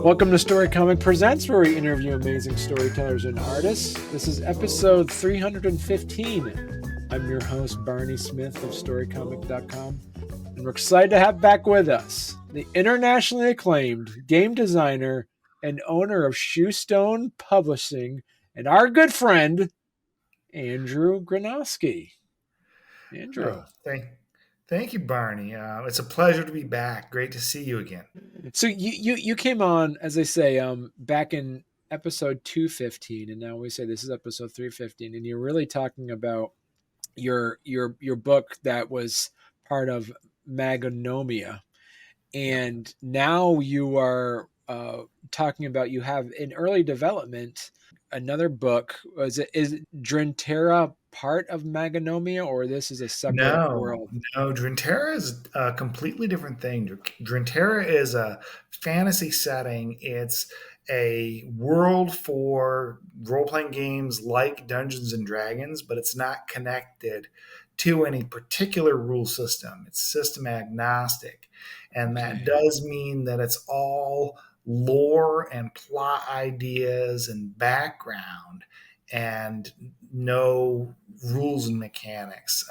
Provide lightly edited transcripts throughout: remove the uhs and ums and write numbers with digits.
Welcome to Storycomic Presents, where we interview amazing storytellers and artists. This is episode 315. I'm your host, Barney Smith of Storycomic.com, and we're excited to have back with us the internationally acclaimed game designer and owner of Shewstone Publishing, and our good friend, Andrew Gronosky. Andrew. Thank you, Barney. It's a pleasure to be back. Great to see you again. So you came on, as I say, back in episode 215, and now we say this is episode 315, and you're really talking about your book that was part of Magonomia, and now you are talking about you have in early development another book. Is Drintera part of Magonomia, or this is a separate world? No, Drintera is a completely different thing. Drintera is a fantasy setting. It's a world for role-playing games like Dungeons and Dragons, but it's not connected to any particular rule system. It's system agnostic. And that does mean that it's all lore and plot ideas and background and no rules and mechanics.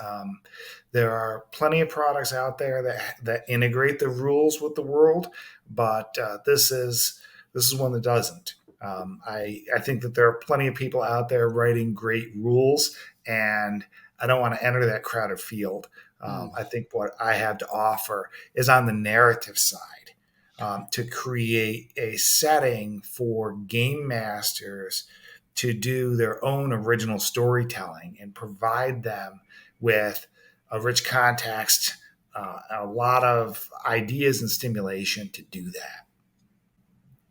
There are plenty of products out there that integrate the rules with the world, but this is one that doesn't. I think that there are plenty of people out there writing great rules, and I don't want to enter that crowded field. I think what I have to offer is on the narrative side. To create a setting for game masters to do their own original storytelling and provide them with a rich context, a lot of ideas and stimulation to do that.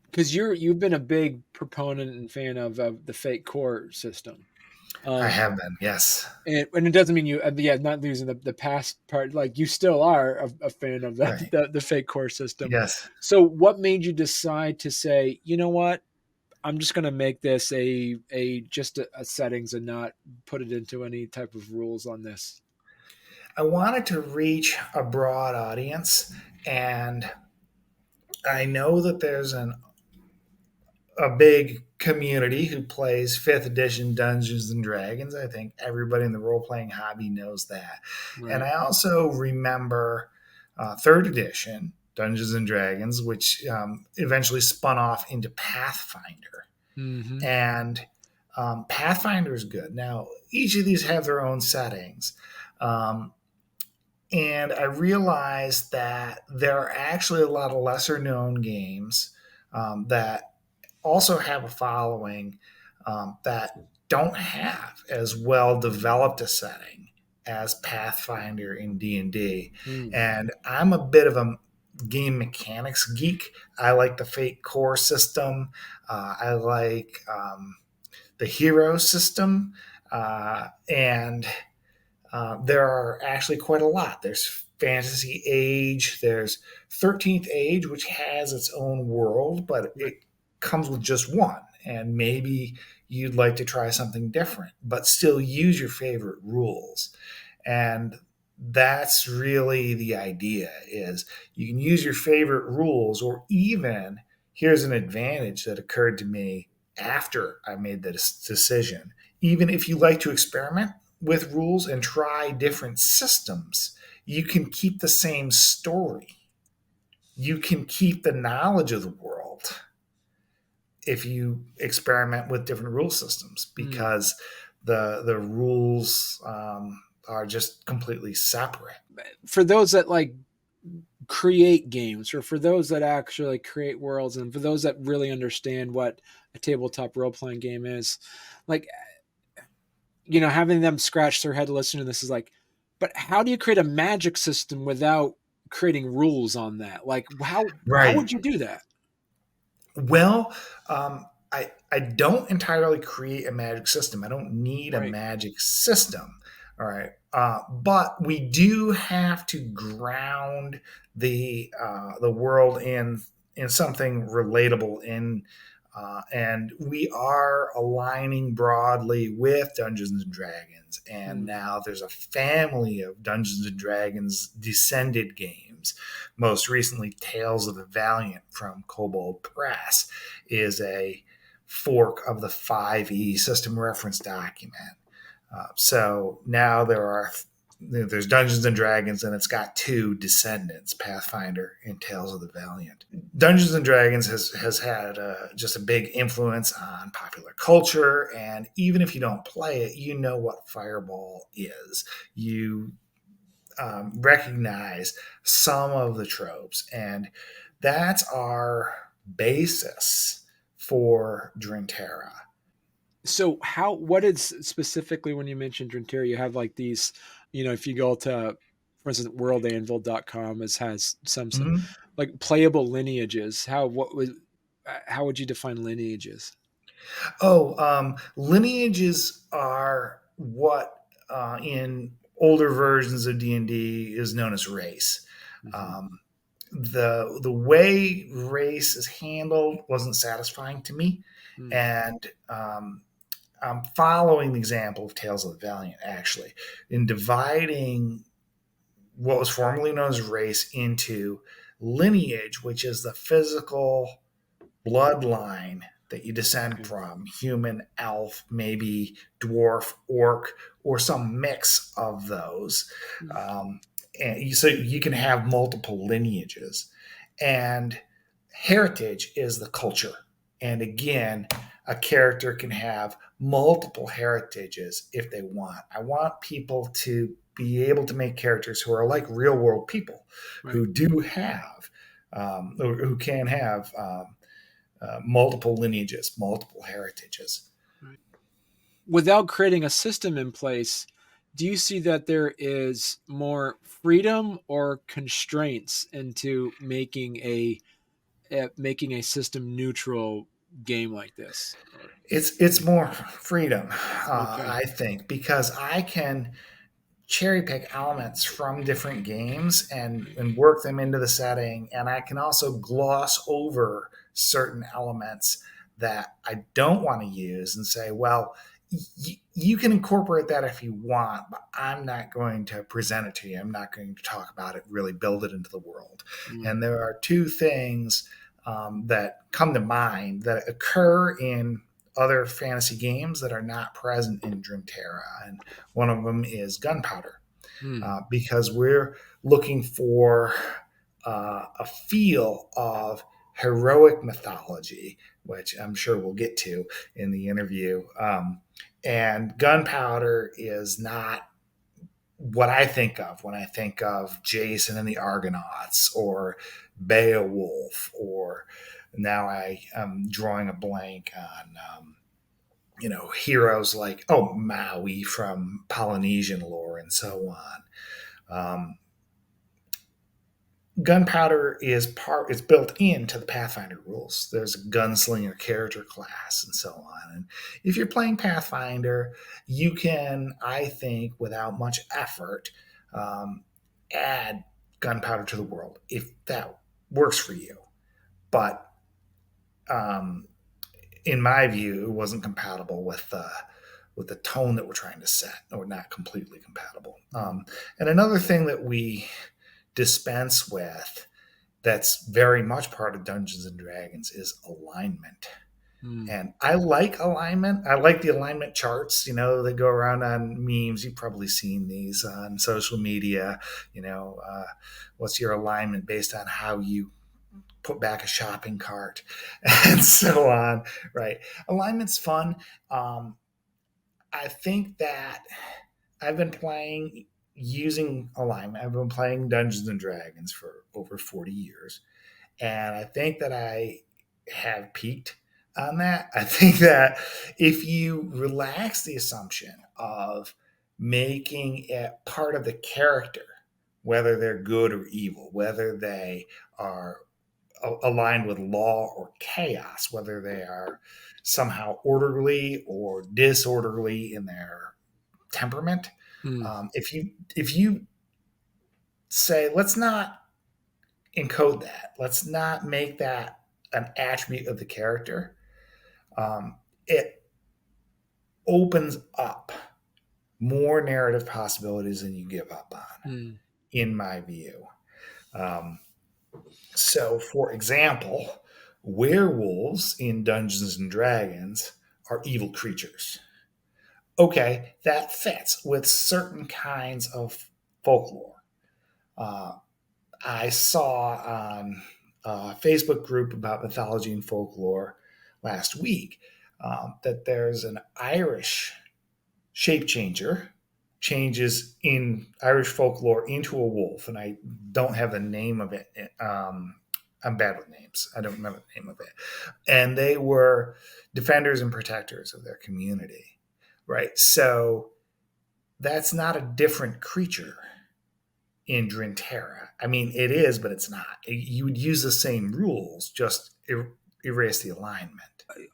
Because you've been a big proponent and fan of the fate core system. I have been, yes. And it doesn't mean you, not losing the past part. Like, you still are a fan of that, right. the fate core system. Yes. So what made you decide to say, you know what, I'm just going to make this a settings and not put it into any type of rules on this? I wanted to reach a broad audience, and I know that there's a big community who plays 5th edition Dungeons and Dragons. I think everybody in the role-playing hobby knows that. Right. And I also remember 3rd edition Dungeons and Dragons, which eventually spun off into Pathfinder. Mm-hmm. And Pathfinder is good. Now, each of these have their own settings. And I realized that there are actually a lot of lesser known games that also have a following that don't have as well developed a setting as Pathfinder in D&D. And I'm a bit of a game mechanics geek. I like the fate core system. I like the hero system. And there are actually quite a lot. There's Fantasy Age. There's 13th Age, which has its own world, but it comes with just one. And maybe you'd like to try something different, but still use your favorite rules. And that's really the idea, is you can use your favorite rules, or even, here's an advantage that occurred to me after I made the decision. Even if you like to experiment with rules and try different systems, you can keep the same story. You can keep the knowledge of the world if you experiment with different rule systems, because the rules are just completely separate. For those that like create games, or for those that actually create worlds, and for those that really understand what a tabletop role-playing game is, like, you know, having them scratch their head listening to this is like, but how do you create a magic system without creating rules on that? Like, how would you do that? Well, I don't entirely create a magic system. I don't need a magic system. All right. But we do have to ground the world in something relatable, in And we are aligning broadly with Dungeons and Dragons. And now there's a family of Dungeons and Dragons descended games. Most recently, Tales of the Valiant from Kobold Press is a fork of the 5e system reference document. So now there's Dungeons and Dragons, and it's got two descendants, Pathfinder and Tales of the Valiant. Dungeons and Dragons has had just a big influence on popular culture, and even if you don't play it, you know what Fireball is. You recognize some of the tropes, and that's our basis for Drintera. So what is specifically when you mentioned Drintera, you have like these, if you go to, for instance, worldanvil.com has some Mm-hmm. like playable lineages. How would you define lineages? Lineages are what in older versions of D&D is known as race. Mm-hmm. The way race is handled wasn't satisfying to me, Mm. and I'm following the example of Tales of the Valiant actually in dividing what was formerly known as race into lineage, which is the physical bloodline that you descend Okay. from, human, elf, maybe dwarf, orc, or some mix of those. So you can have multiple lineages. And heritage is the culture. And again, a character can have multiple heritages if they want. I want people to be able to make characters who are like real world people, Right. who do have, or who can have multiple lineages, multiple heritages. Right. Without creating a system in place, do you see that there is more freedom or constraints into making a system neutral game like this? It's more freedom, Okay. I think, because I can cherry pick elements from different games and work them into the setting, and I can also gloss over certain elements that I don't want to use and say, well, you can incorporate that if you want, but I'm not going to present it to you. I'm not going to talk about it, really build it into the world. And there are two things that come to mind that occur in other fantasy games that are not present in Drintera. And one of them is gunpowder, because we're looking for a feel of heroic mythology, which I'm sure we'll get to in the interview. And gunpowder is not what I think of when I think of Jason and the Argonauts or Beowulf, or now I am drawing a blank on heroes like Maui from Polynesian lore and so on. Gunpowder is built into the Pathfinder rules. There's a gunslinger character class and so on. And if you're playing Pathfinder, you can, I think, without much effort, add gunpowder to the world if that works for you. But in my view, it wasn't compatible with the tone that we're trying to set, or not completely compatible. And another thing that we dispense with that's very much part of Dungeons and Dragons is alignment. And I like alignment. I like the alignment charts, that go around on memes. You've probably seen these on social media. What's your alignment based on how you put back a shopping cart and so on, right? Alignment's fun. I think that I've been playing using alignment. I've been playing Dungeons and Dragons for over 40 years. And I think that I have peaked on that. I think that if you relax the assumption of making it part of the character, whether they're good or evil, whether they are aligned with law or chaos, whether they are somehow orderly or disorderly in their temperament. If you say, let's not encode that, let's not make that an attribute of the character, It opens up more narrative possibilities than you give up on, in my view. So, for example, werewolves in Dungeons and Dragons are evil creatures. Okay, that fits with certain kinds of folklore. Uh, I saw on a Facebook group about mythology and folklore last week that there's an Irish shape changer changes in Irish folklore into a wolf, and I don't have the name of it. I'm bad with names. I don't remember the name of it. And they were defenders and protectors of their community, right? So that's not a different creature in Drintera. I mean, it is, but it's not. You would use the same rules, just erase the alignment.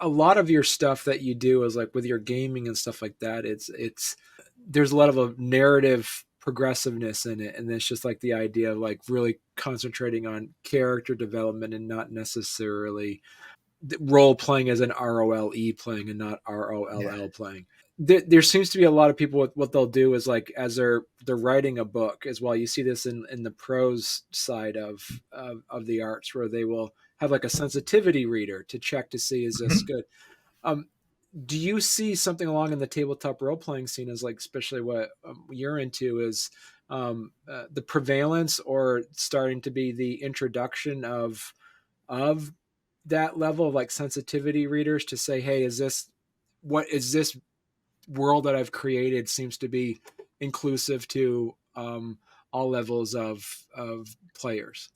A lot of your stuff that you do is like with your gaming and stuff like that. It's there's a lot of a narrative progressiveness in it, and it's just like the idea of like really concentrating on character development and not necessarily role playing as an ROLE playing and not ROLL playing. There seems to be a lot of people with what they'll do is like as they're writing a book as well. You see this in the prose side of the arts where they will have like a sensitivity reader to check to see is this good. Do you see something along in the tabletop role playing scene as like especially what you're into is the prevalence or starting to be the introduction of that level of like sensitivity readers to say, hey, is this world that I've created seems to be inclusive to all levels of players?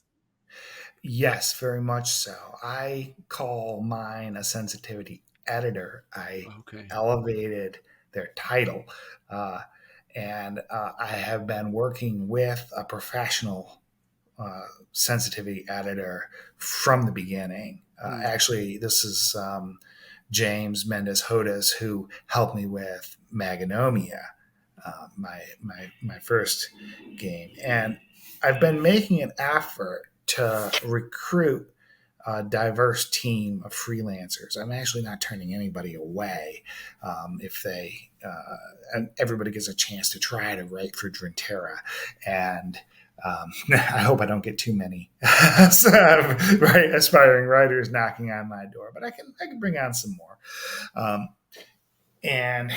Yes, very much so. I call mine a sensitivity editor. I elevated their title. And I have been working with a professional sensitivity editor from the beginning. Actually, this is James Mendez Hodes, who helped me with Magonomia, my first game. And I've been making an effort to recruit a diverse team of freelancers. I'm actually not turning anybody away if they and everybody gets a chance to try to write for Drintera. And I hope I don't get too many right aspiring writers knocking on my door, but I can bring on some more, and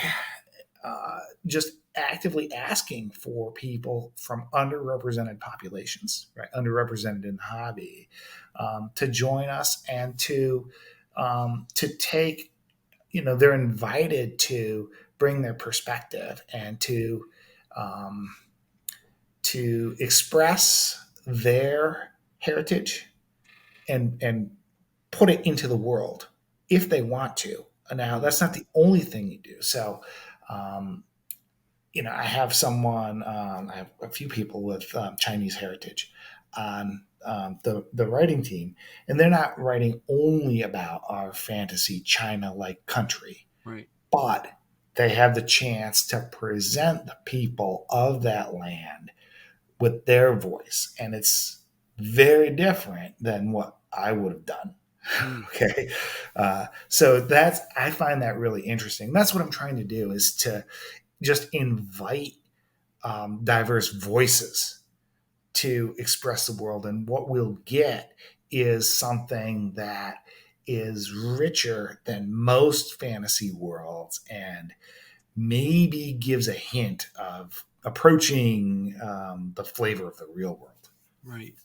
just actively asking for people from underrepresented populations, right, underrepresented in the hobby, to join us and to take, they're invited to bring their perspective and to express their heritage and put it into the world if they want to. Now, that's not the only thing you do. So, I have I have a few people with Chinese heritage on the writing team, and they're not writing only about our fantasy China-like country, right? But they have the chance to present the people of that land with their voice, and it's very different than what I would have done. Okay, so I find that really interesting. That's what I'm trying to do, is to just invite diverse voices to express the world, and what we'll get is something that is richer than most fantasy worlds and maybe gives a hint of approaching the flavor of the real world. Right.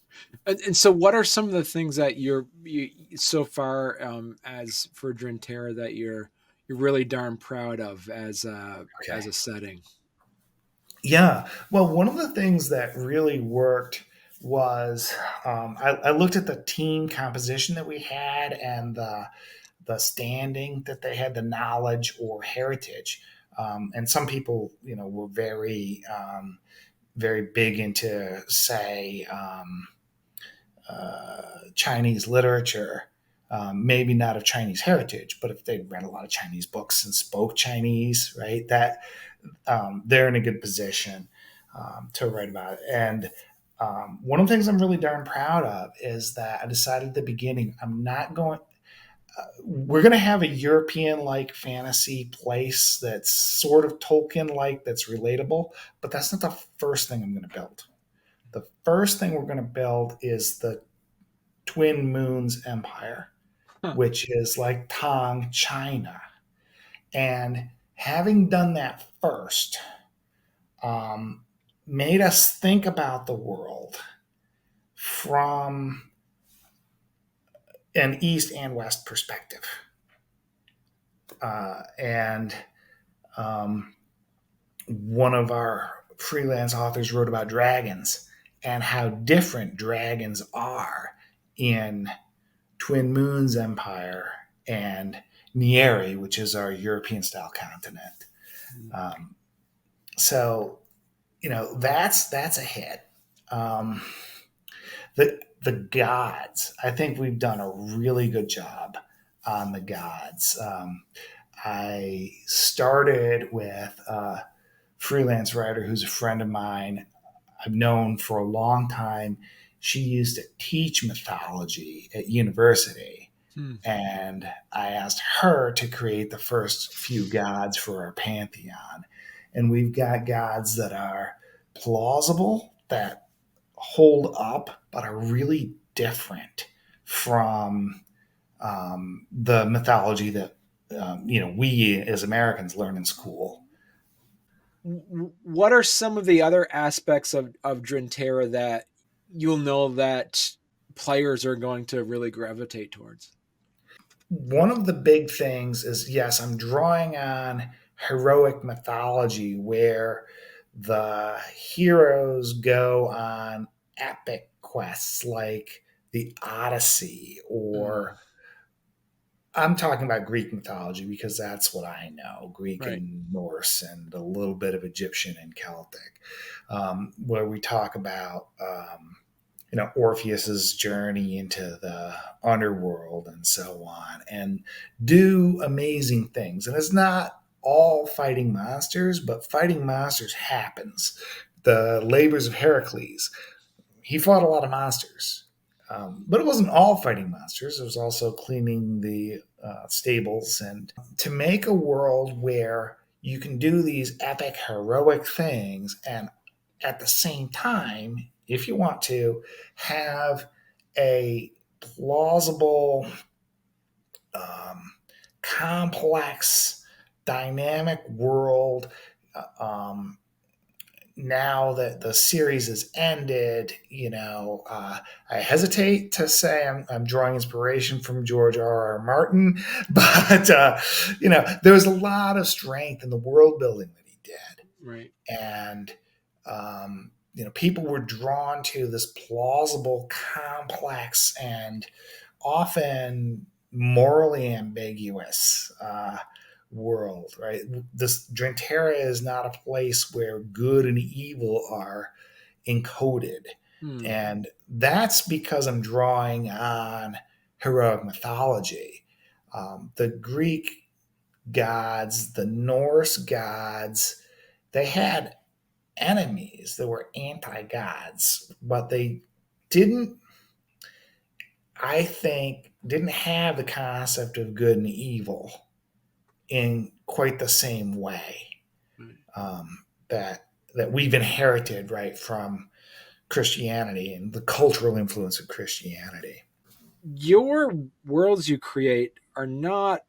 And so what are some of the things that you so far as for Drintera that you're really darn proud of as a setting? Yeah. Well, one of the things that really worked was I looked at the team composition that we had and the standing that they had, the knowledge or heritage. And some people, were very, very big into, say, Chinese literature, maybe not of Chinese heritage, but if they'd read a lot of Chinese books and spoke Chinese, right, that they're in a good position to write about it. And one of the things I'm really darn proud of is that I decided at the beginning, I'm not going, we're going to have a European-like fantasy place that's sort of Tolkien-like, that's relatable, but that's not the first thing I'm going to build. The first thing we're going to build is the Twin Moons Empire, which is like Tang, China. And having done that first, made us think about the world from an East and West perspective. And one of our freelance authors wrote about dragons and how different dragons are in Twin Moons Empire and Nieri, which is our European-style continent. So, that's a hit. The gods, I think we've done a really good job on the gods. I started with a freelance writer who's a friend of mine I've known for a long time. She used to teach mythology at university. And I asked her to create the first few gods for our pantheon. And we've got gods that are plausible, that hold up, but are really different from the mythology that we as Americans learn in school. What are some of the other aspects of Drintera that you'll know that players are going to really gravitate towards? One of the big things is, yes, I'm drawing on heroic mythology where the heroes go on epic quests like the Odyssey, or I'm talking about Greek mythology because that's what I know, Greek and Norse and a little bit of Egyptian and Celtic, where we talk about Orpheus's journey into the underworld and so on, and do amazing things. And it's not all fighting monsters, but fighting monsters happens. The labors of Heracles, he fought a lot of monsters, but it wasn't all fighting monsters. It was also cleaning the stables. And to make a world where you can do these epic, heroic things, and at the same time, if you want to, have a plausible, complex, dynamic world. Now that the series has ended, I hesitate to say I'm drawing inspiration from George R.R. Martin, but there was a lot of strength in the world building that he did, right? And people were drawn to this plausible, complex, and often morally ambiguous world, right? This Drintera is not a place where good and evil are encoded. And that's because I'm drawing on heroic mythology. The Greek gods, the Norse gods, they had enemies that were anti-gods, but they didn't have the concept of good and evil in quite the same way that we've inherited, right, from Christianity and the cultural influence of Christianity. Your worlds you create are not,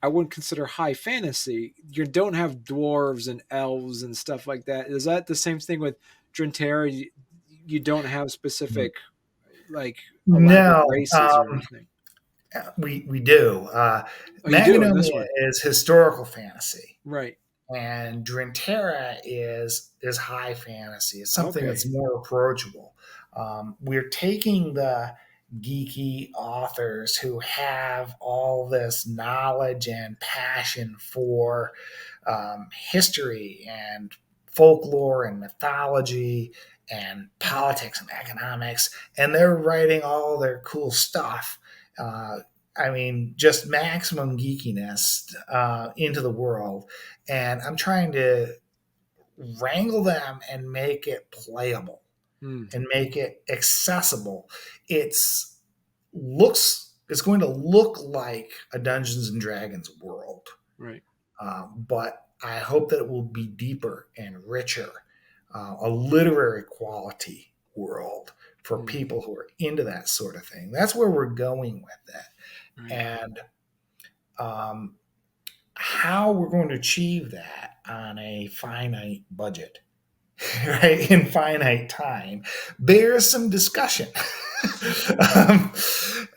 I wouldn't consider high fantasy. You don't have dwarves and elves and stuff like that. Is that the same thing with Drintera? You don't have specific like elaborate races or anything. We do. Magonomia is historical fantasy, right? And Drintera is high fantasy. It's something that's more approachable. We're taking the geeky authors who have all this knowledge and passion for history and folklore and mythology and politics and economics, and they're writing all their cool stuff. Just maximum geekiness into the world. And I'm trying to wrangle them and make it playable and make it accessible. It it's going to look like a Dungeons and Dragons world, Right. but I hope that it will be deeper and richer, a literary quality world for Mm. people who are into that sort of thing. That's where we're going with it. Right. And how we're going to achieve that on a finite budget, right, in finite time, bears some discussion. um,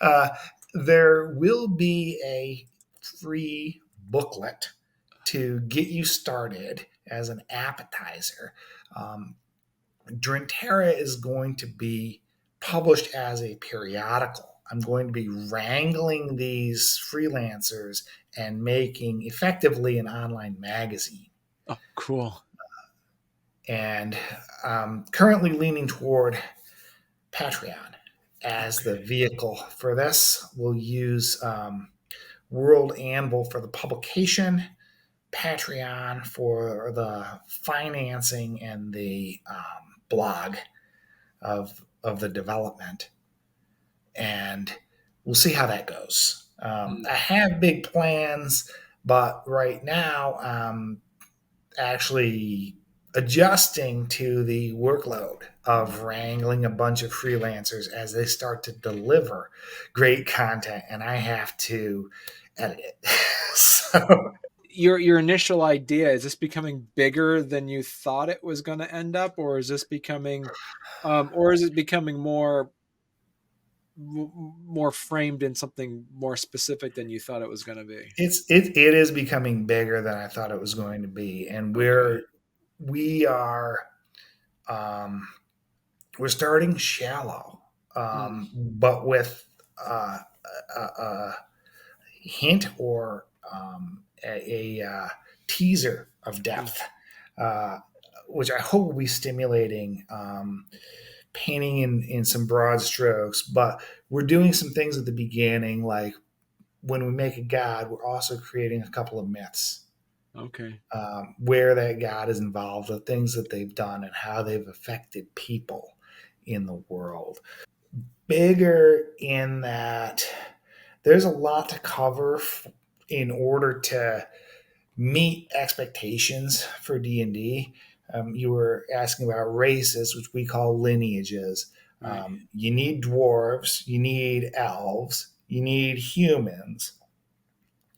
uh, there will be a free booklet to get you started as an appetizer. Drintera is going to be published as a periodical. I'm going to be wrangling these freelancers and making effectively an online magazine. Oh, cool. And currently leaning toward Patreon as the vehicle for this. We'll use World Anvil for the publication, Patreon for the financing and the blog of the development, and we'll see how that goes. I have big plans, but right now I'm actually adjusting to the workload of wrangling a bunch of freelancers as they start to deliver great content, and I have to edit it. So Your initial idea, is this becoming bigger than you thought it was going to end up, or is this becoming or is it becoming more framed in something more specific than you thought it was going to be? it is becoming bigger than I thought it was going to be, and Okay. we are we're starting shallow, Mm. but with a hint or a teaser of Yeah. depth, which I hope will be stimulating, painting in some broad strokes. But we're doing some things at the beginning, like when we make a god, we're also creating a couple of myths. Okay. Where that god is involved, the things that they've done, and how they've affected people in the world. Bigger in that there's a lot to cover in order to meet expectations for D&D. You were asking about races, which we call lineages. Right. You need dwarves, you need elves, you need humans.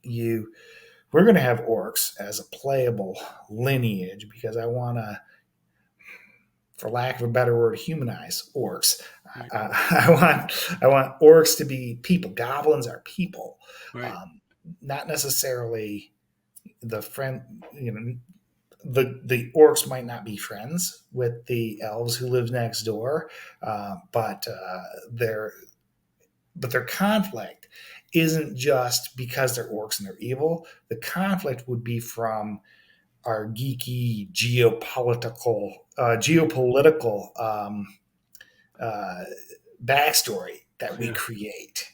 We're going to have orcs as a playable lineage because I want to, for lack of a better word, humanize orcs. Right. I want orcs to be people. Goblins are people, Right. not necessarily the friend. The orcs might not be friends with the elves who live next door, but their conflict isn't just because they're orcs and they're evil. The conflict would be from our geeky geopolitical backstory that we Yeah. create.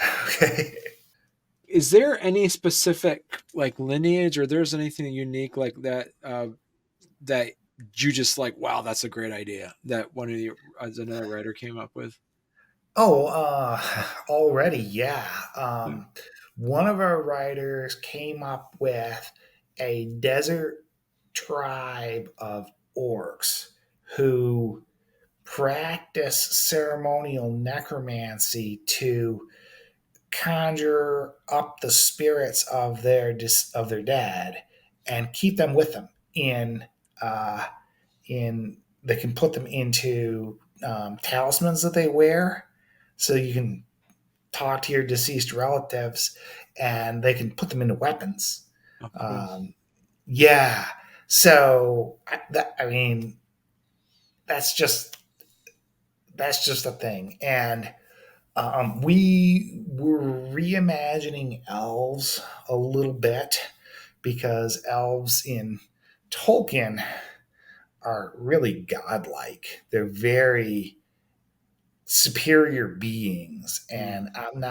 Okay. Is there any specific like lineage, or there's anything unique like that that you just like, wow, that's a great idea that one of your as another writer came up with? Oh, already, yeah. Yeah. One of our writers came up with a desert tribe of orcs who practice ceremonial necromancy to conjure up the spirits of their dead and keep them with them uh, in they can put them into talismans that they wear, so you can talk to your deceased relatives, and they can put them into weapons. Oh, cool. Yeah, so I mean that's just a thing, and we were reimagining elves a little bit because elves in Tolkien are really godlike. They're very superior beings, Mm. and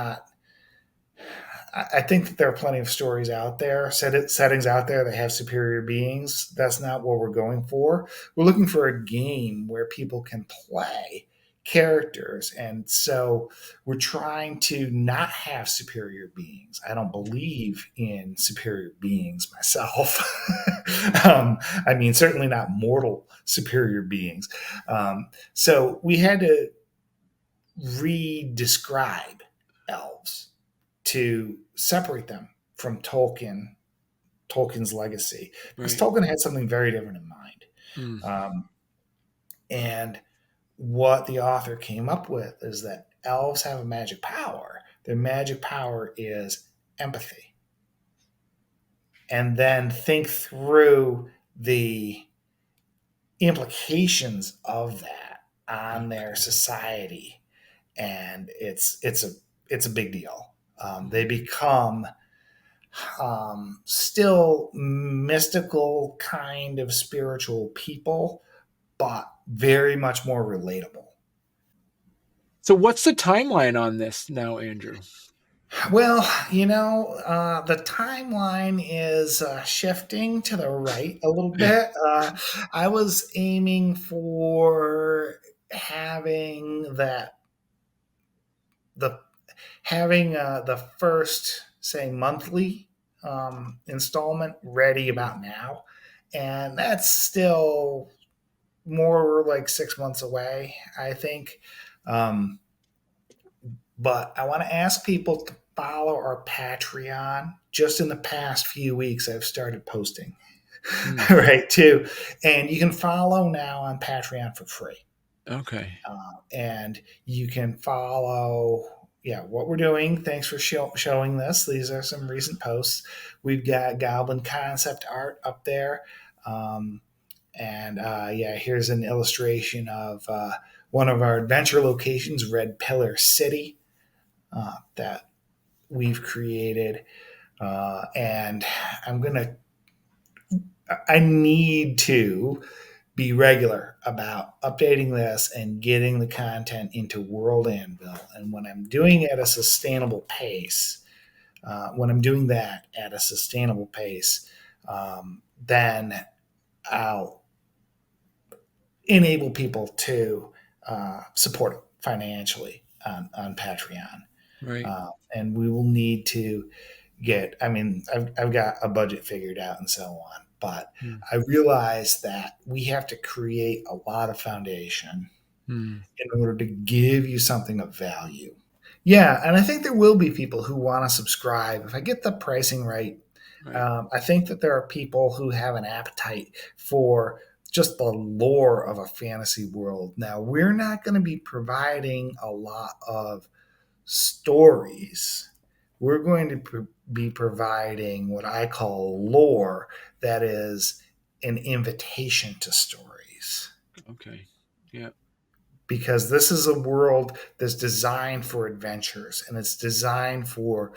I think that there are plenty of stories out there, settings out there that have superior beings. That's not what we're going for. We're looking for a game where people can play characters. And so we're trying to not have superior beings. I don't believe in superior beings myself. I mean, certainly not mortal superior beings. So we had to re-describe elves to separate them from Tolkien's legacy, because Tolkien had something very different in mind. And what the author came up with is that elves have a magic power. Their magic power is empathy. And then think through the implications of that on their society. And it's a big deal. They become still mystical kind of spiritual people, but very much more relatable. So what's the timeline on this now, Andrew? Well, the timeline is shifting to the right a little bit. I was aiming for having the first, say, monthly installment ready about now, and that's still more like 6 months away, I think. But I want to ask people to follow our Patreon. Just in the past few weeks, I've started posting, right, too. And you can follow now on Patreon for free. Okay. And you can follow, what we're doing. Thanks for showing this. These are some recent posts. We've got Goblin concept art up there. Here's an illustration of one of our adventure locations, Red Pillar City, that we've created. And I need to be regular about updating this and getting the content into World Anvil. And when I'm doing it at a sustainable pace, then I'll enable people to support it financially on Patreon. Right. And we will need to I've got a budget figured out and so on, but I realize that we have to create a lot of foundation in order to give you something of value. Yeah, and I think there will be people who want to subscribe. If I get the pricing right, I think that there are people who have an appetite for just the lore of a fantasy world. Now, we're not going to be providing a lot of stories. We're going to be providing what I call lore, that is an invitation to stories. Okay. Yeah. Because this is a world that's designed for adventures, and it's designed for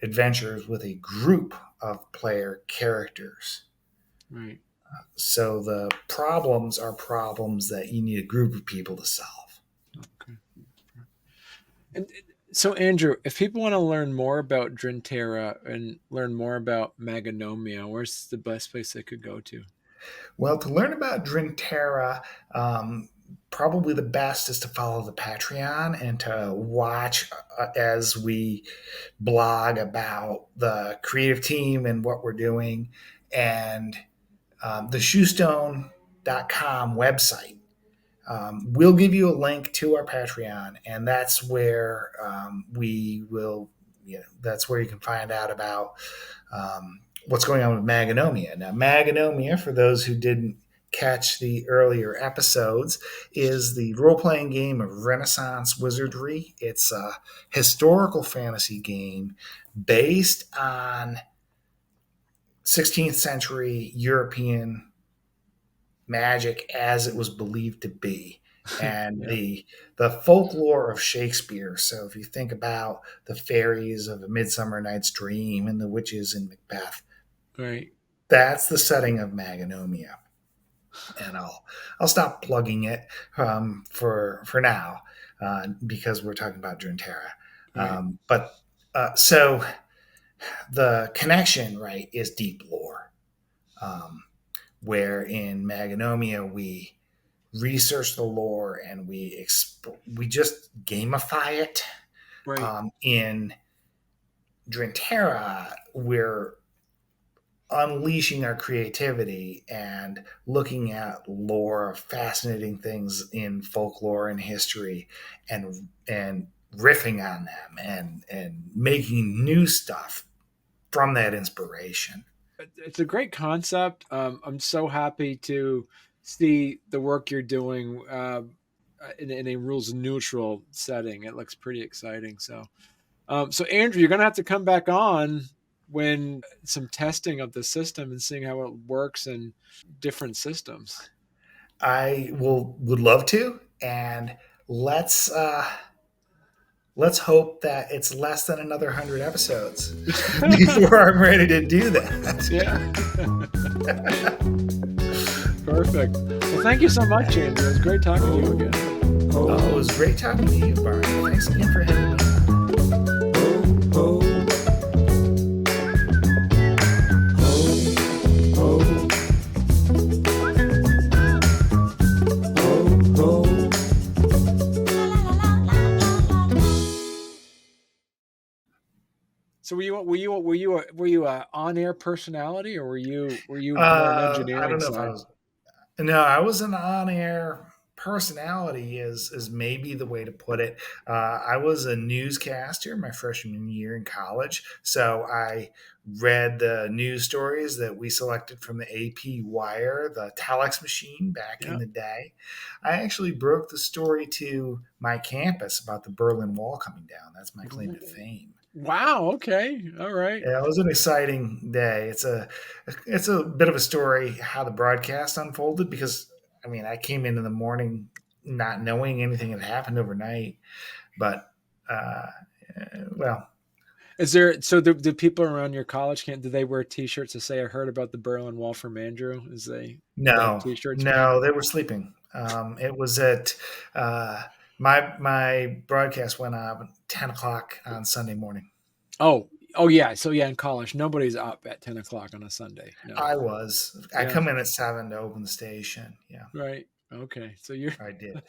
adventures with a group of player characters. Right. So the problems are problems that you need a group of people to solve. Okay. And so, Andrew, if people want to learn more about Drintera and learn more about Magonomia, where's the best place they could go to? Well, to learn about Drintera, probably the best is to follow the Patreon and to watch as we blog about the creative team and what we're doing. And the Shewstone.com website we'll give you a link to our Patreon, and that's where that's where you can find out about what's going on with Magonomia. Now, Magonomia, for those who didn't catch the earlier episodes, is the role-playing game of Renaissance wizardry. It's a historical fantasy game based on 16th century European magic as it was believed to be, and the folklore of Shakespeare. So if you think about the fairies of A Midsummer Night's Dream and the witches in Macbeth, right, that's the setting of Magonomia. And I'll stop plugging it for now because we're talking about Drintera. Right. So the connection, right, is deep lore. Where in Magonomia we research the lore and we just gamify it. Right. In Drintera, we're unleashing our creativity and looking at lore, fascinating things in folklore and history, and riffing on them and making new stuff from that inspiration. It's a great concept. I'm so happy to see the work you're doing in a rules neutral setting. It looks pretty exciting. So Andrew, you're going to have to come back on when some testing of the system and seeing how it works in different systems. I would love to, and let's let's hope that it's less than another 100 episodes before I'm ready to do that. Yeah. Perfect. Well, thank you so much, Andrew. It was great talking to you again. Oh, it was great talking to you, Barney. Thanks again for having me on. So were you a on-air personality, or were you more an I engineering don't know if I side? was. No, I was an on-air personality is maybe the way to put it. I was a newscaster my freshman year in college, so I read the news stories that we selected from the AP Wire, the telex machine back in Yeah. the day. I actually broke the story to my campus about the Berlin Wall coming down. That's my claim to fame. Wow. Okay. All right. Yeah, it was an exciting day. It's a bit of a story how the broadcast unfolded because I mean I came in the morning not knowing anything had happened overnight, but uh, well, Is there so do people around your college camp, do they wear T-shirts to say I heard about the Berlin Wall from Andrew? Do they have no, T-shirts made? no, they were sleeping. It was at uh, my broadcast went on 10 o'clock on Sunday morning. Oh yeah. So yeah, in college, nobody's up at 10 o'clock on a Sunday. No. I Yeah. come in at 7 to open the station. Yeah, Right. Okay. So you're I did.